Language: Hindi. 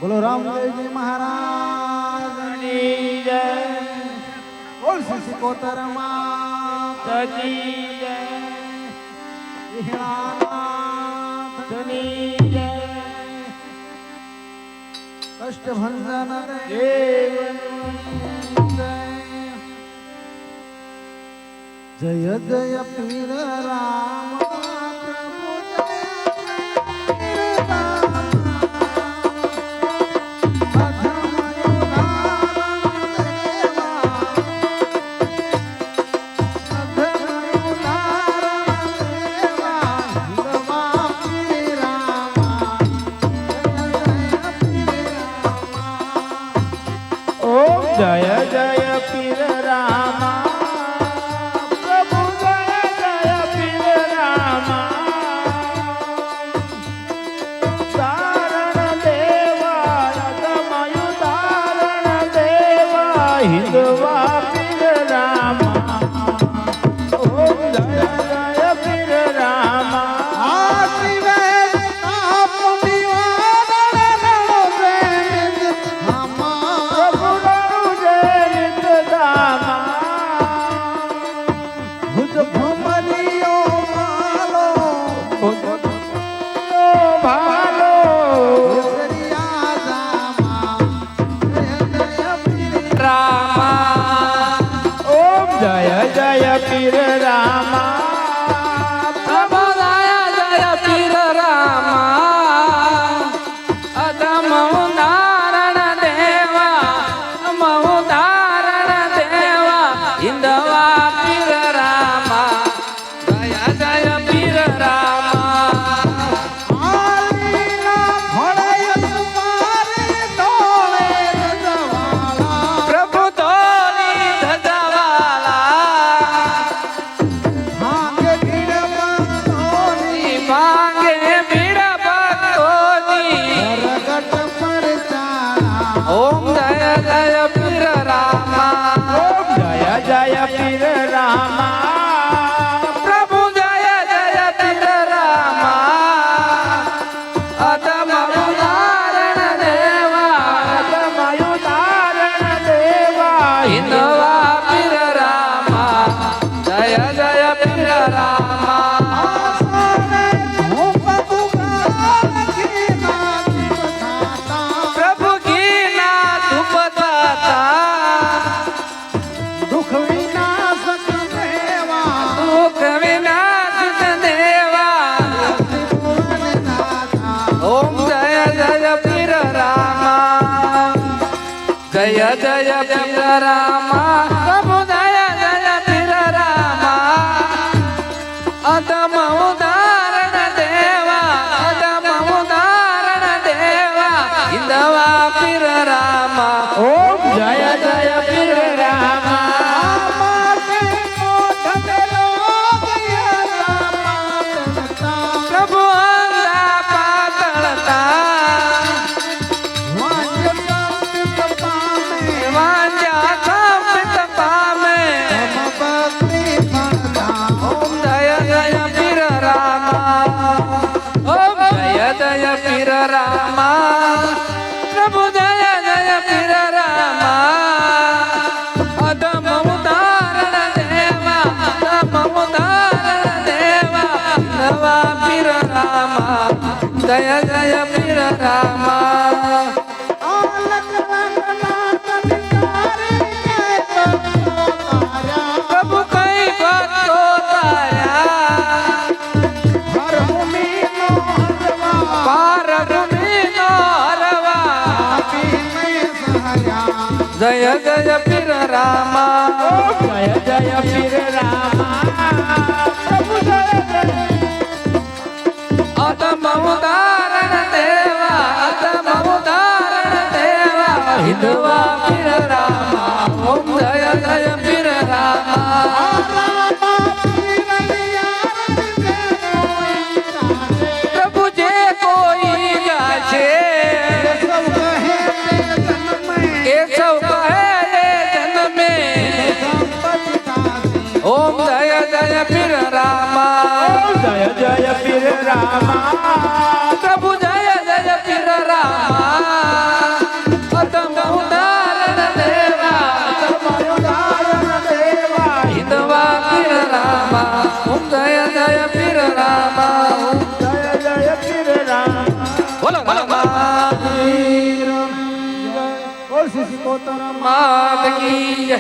बोलो रामदेव जी महाराज की जय। बोल श्री कोतर माता की जय। विहणानाथ की जय। कष्ट भंजन देव जय जय पीर राम प्रभु जय जय जय पीर रामा प्रभु जय जय पीर रामा तारण देवा रतमयु तारण देवा हिंदवा पीर रामा ओम जय जय पीर रामा जय जय पीर रामा प्रभु जय जय पीर रामा अदम उदाहरण देवा हिंदवा पीर रामा जय जय पीर रामा प्रभु धोली धजवाला मांगे भीड़ भक्तोनी ओम जय जय पीर रामा ओम जय जय पीर रामा प्रभु जय जय पीर रामा अदम उदाहरण देवा रतमयु तारण देवा हिंदवा पीर रामा जय जय पीर रामा प्रभु की ना धुपदाता दुख विनाशक देवा दुख विनाश देवा ओम जय जय पीर रामा जय जय पीर रामा प्रभु जय जय पीर रामा अदम उदाहरण देवा हिंदवा पीर रामा ओम जय जय पीर रामा प्रभु अंधा पातळता वांजा संपित पामे ओम जय जय पीर रामा ओम जय जय पीर रामा प्रभु जय जय पीर रामा अदम उदाहरण देवा नवा पीर रामा जय जय पीर रामा प्रभु कई भक्तो तारा पार भूमि नो हरवा जय जय पीर रामा जय जय पीर रामा प्रभु जय जय अदम उदाहरण देवा हिंदवा पीर रामा ओम जय जय पीर रामा प्रभु जे कोई गाछे केशव कहे जन्म में ओम जय जय पीर रामा जय जय પીર રામા પ્રભુ જય જય પીર રામા અતમ ઉદાહરણ દેવા હિંદવા પીર રામા ઓમ જય જય પીર રામા જય પીર રામા બોલો રામા બોલ શ્રી સીતોતર માત કી જય